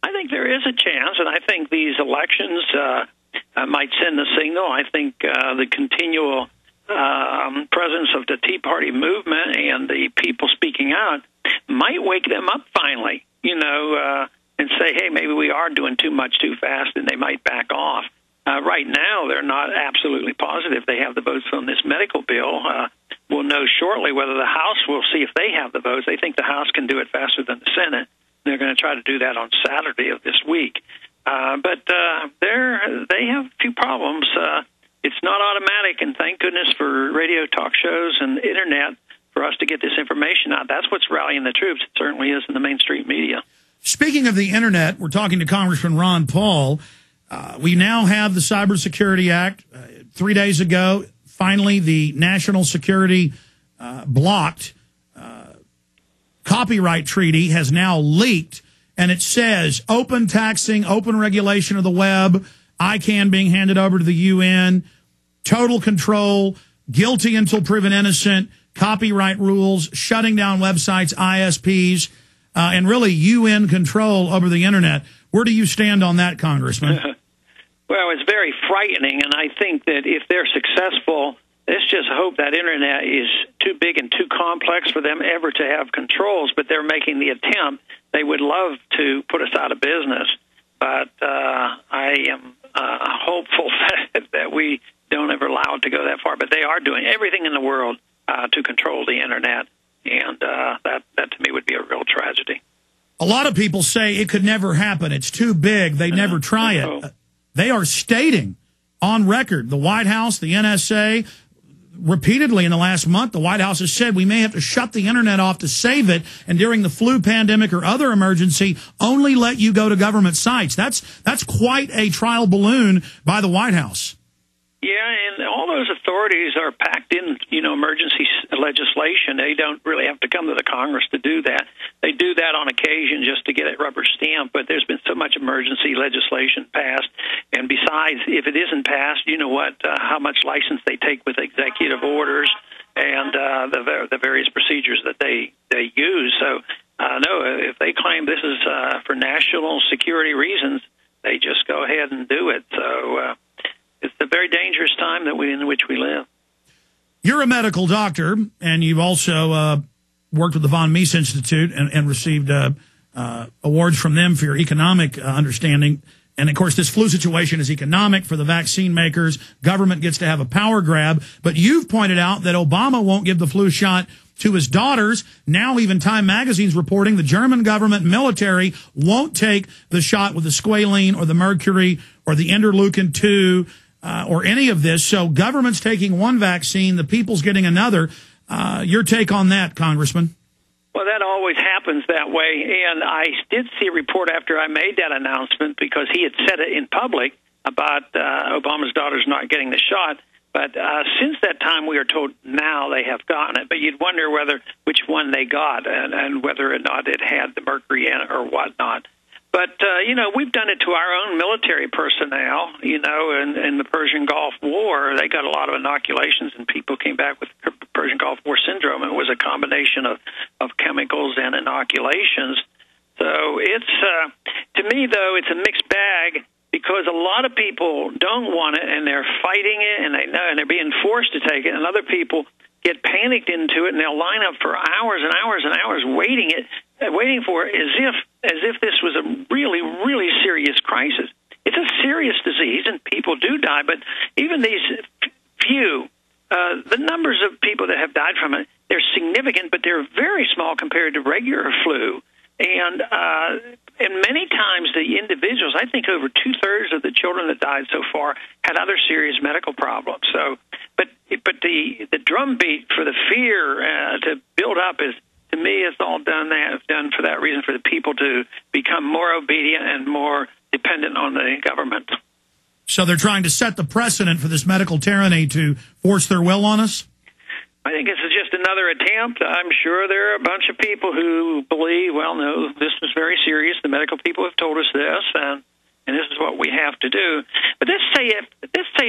I think there is a chance, and I think these elections might send a signal. I think the continual presence of the Tea Party movement and the people speaking out might wake them up finally, and say, hey, maybe we are doing too much too fast, and they might back off. Right now, they're not absolutely positive they have the votes on this medical bill. We'll know shortly whether the House will see if they have the votes. They think the House can do it faster than the Senate. They're going to try to do that on Saturday of this week. But they have a few problems. It's not automatic, and thank goodness for radio talk shows and the Internet for us to get this information out. That's what's rallying the troops. It certainly is in the mainstream media. Speaking of the Internet, we're talking to Congressman Ron Paul. We now have the Cybersecurity Act. 3 days ago, finally, the national security blocked copyright treaty has now leaked, and it says open taxing, open regulation of the web, ICANN being handed over to the UN, total control, guilty until proven innocent, copyright rules, shutting down websites, ISPs, and really UN control over the Internet. Where do you stand on that, Congressman? Well, it's very frightening, and I think that if they're successful, let's just hope that Internet is too big and too complex for them ever to have controls, but they're making the attempt. They would love to put us out of business, but I am hopeful that we don't ever allow it to go that far. But they are doing everything in the world to control the Internet, and that to me would be a real tragedy. A lot of people say it could never happen. It's too big. They never try it. They are stating on record, the White House, the NSA, repeatedly in the last month, the White House has said we may have to shut the Internet off to save it, and during the flu pandemic or other emergency, only let you go to government sites. That's quite a trial balloon by the White House. Yeah, and all those authorities are packed in, emergency legislation. They don't really have to come to the Congress to do that. They do that on occasion just to get it rubber stamped, but there's been so much emergency legislation passed. And besides, if it isn't passed, you know what, how much license they take with executive orders and the various procedures that they use. So, no, if they claim this is for national security reasons, they just go ahead and do it. So it's a very dangerous time in which we live. You're a medical doctor, and you've also worked with the Von Mises Institute and received awards from them for your economic understanding. And, of course, this flu situation is economic for the vaccine makers. Government gets to have a power grab. But you've pointed out that Obama won't give the flu shot to his daughters. Now even Time Magazine's reporting the German government military won't take the shot with the squalene or the mercury or the interleukin-2 or any of this. So government's taking one vaccine, the people's getting another. Your take on that, Congressman? Well, that always happens that way, and I did see a report after I made that announcement because he had said it in public about Obama's daughters not getting the shot. But since that time, we are told now they have gotten it. But you'd wonder which one they got and whether or not it had the mercury in it or whatnot. But, we've done it to our own military personnel, in the Persian Gulf War. They got a lot of inoculations, and people came back with Persian Gulf War syndrome. It was a combination of chemicals and inoculations. So it's, to me, though, it's a mixed bag because a lot of people don't want it, and they're fighting it, and they know, and they're being forced to take it, and other people get panicked into it, and they'll line up for hours and hours and hours waiting for it as if this was a really, really serious crisis. It's a serious disease, and people do die, but even these few, the numbers of people that have died from it, they're significant, but they're very small compared to regular flu. And many times the individuals, I think over 2/3 of the children that died so far had other serious medical problems. So, but the drumbeat for the fear to build up is, to me, it's all done for that reason, for the people to become more obedient and more dependent on the government. So they're trying to set the precedent for this medical tyranny to force their will on us? I think it's just another attempt. I'm sure there are a bunch of people who believe, well, no, this is very serious. The medical people have told us this, and this is what we have to do. But let's say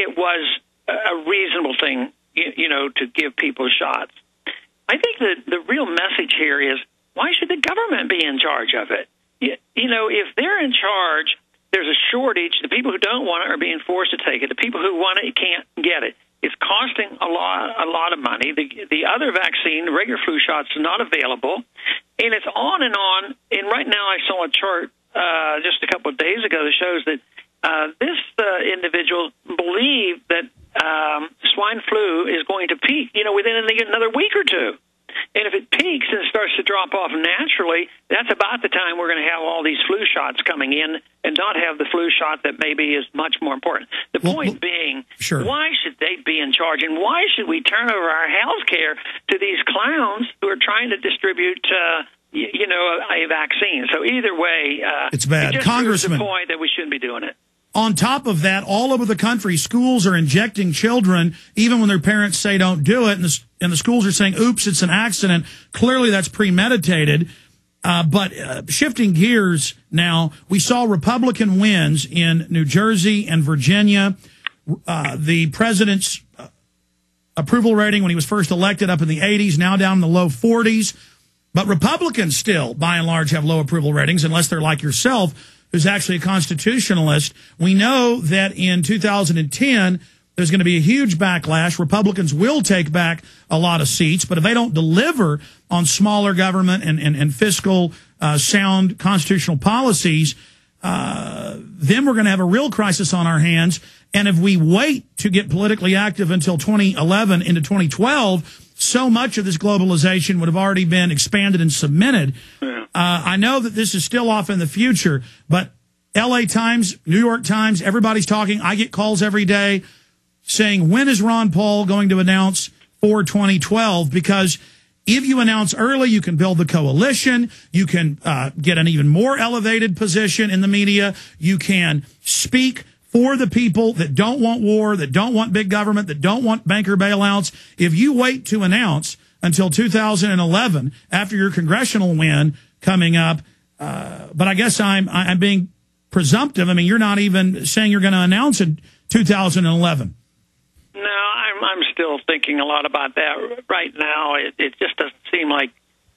it was a reasonable thing, to give people shots. I think that the real message here is, why should the government be in charge of it? you know, if they're in charge, there's a shortage. The people who don't want it are being forced to take it. The people who want it can't get it. It's costing a lot of money. The other vaccine, the regular flu shots, are not available, and it's on and on. And right now, I saw a chart just a couple of days ago that shows that this individual believed that swine flu is going to peak, you know, within another week or two. And if it peaks and starts to drop off naturally, that's about the time we're going to have all these flu shots coming in and not have the flu shot that maybe is much more important. The point being, why should they be in charge? And why should we turn over our health care to these clowns who are trying to distribute, you know, a vaccine? So either way, it's bad. It just Congressman, proves the point that we shouldn't be doing it. On top of that, all over the country, schools are injecting children, even when their parents say don't do it, and the schools are saying, oops, it's an accident. Clearly, that's premeditated. But shifting gears now, we saw Republican wins in New Jersey and Virginia. The president's approval rating when he was first elected up in the 80s, now down in the low 40s. But Republicans still, by and large, have low approval ratings, unless they're like yourself, who's actually a constitutionalist. We know that in 2010, there's going to be a huge backlash. Republicans will take back a lot of seats, but if they don't deliver on smaller government and fiscal sound constitutional policies, then we're going to have a real crisis on our hands. And if we wait to get politically active until 2011 into 2012, so much of this globalization would have already been expanded and cemented. I know that this is still off in the future, but L.A. Times, New York Times, everybody's talking. I get calls every day saying, when is Ron Paul going to announce for 2012? Because if you announce early, you can build the coalition. You can get an even more elevated position in the media. You can speak for the people that don't want war, that don't want big government, that don't want banker bailouts. If you wait to announce until 2011, after your congressional win coming up, but I guess I'm being presumptive. I mean, you're not even saying you're going to announce in 2011. No, I'm still thinking a lot about that right now. It just doesn't seem like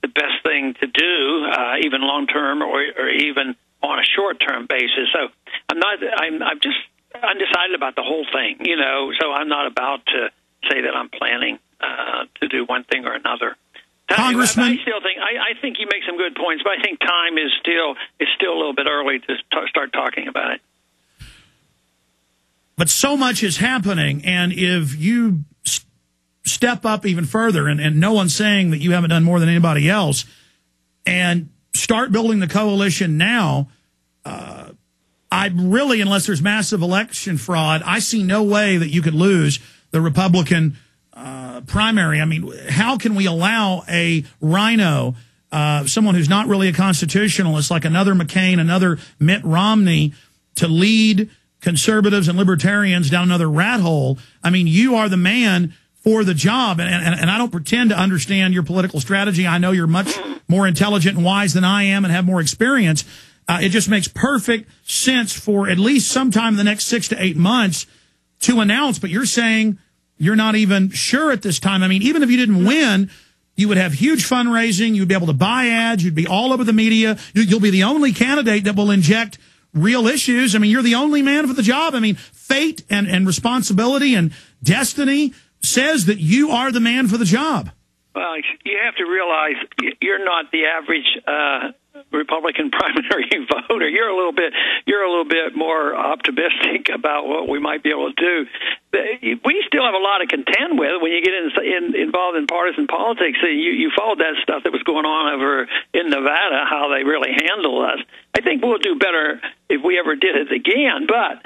the best thing to do, even long term or even on a short term basis. So I'm just undecided about the whole thing, you know. So I'm not about to say that I'm planning to do one thing or another. Congressman, I think you make some good points, but I think time is still a little bit early to start talking about it. But so much is happening, and if you step up even further, and no one's saying that you haven't done more than anybody else, and start building the coalition now, I really, unless there's massive election fraud, I see no way that you could lose the Republican primary. I mean, how can we allow a rhino, someone who's not really a constitutionalist, like another McCain, another Mitt Romney, to lead conservatives and libertarians down another rat hole? I mean, you are the man for the job, and I don't pretend to understand your political strategy. I know you're much more intelligent and wise than I am and have more experience. It just makes perfect sense for at least sometime in the next 6 to 8 months to announce, but you're saying you're not even sure at this time. I mean, even if you didn't win, you would have huge fundraising. You'd be able to buy ads. You'd be all over the media. You'll be the only candidate that will inject real issues. I mean, you're the only man for the job. I mean, fate and responsibility and destiny says that you are the man for the job. Well, you have to realize you're not the average Republican primary voter. You're a little bit more optimistic about what we might be able to do. We still have a lot to contend with when you get involved in partisan politics. You followed that stuff that was going on over in Nevada, how they really handle us. I think we'll do better if we ever did it again, but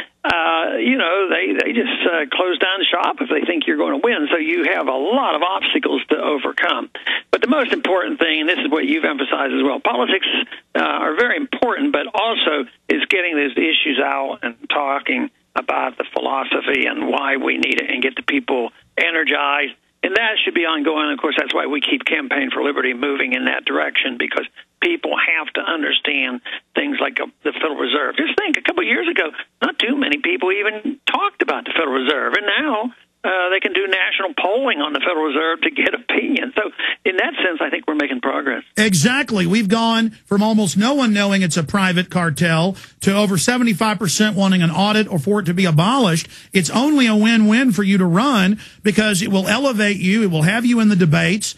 you know, they just close down shop if they think you're going to win. So you have a lot of obstacles to overcome. But the most important thing, and this is what you've emphasized as well, politics are very important, but also is getting these issues out and talking about the philosophy and why we need it and get the people energized. And that should be ongoing. And of course, that's why we keep Campaign for Liberty moving in that direction, because people have to understand things like the Federal Reserve. Just think, a couple of years ago, not too many people even talked about the Federal Reserve. And now They can do national polling on the Federal Reserve to get opinion. So in that sense, I think we're making progress. Exactly. We've gone from almost no one knowing it's a private cartel to over 75% wanting an audit or for it to be abolished. It's only a win-win for you to run because it will elevate you. It will have you in the debates.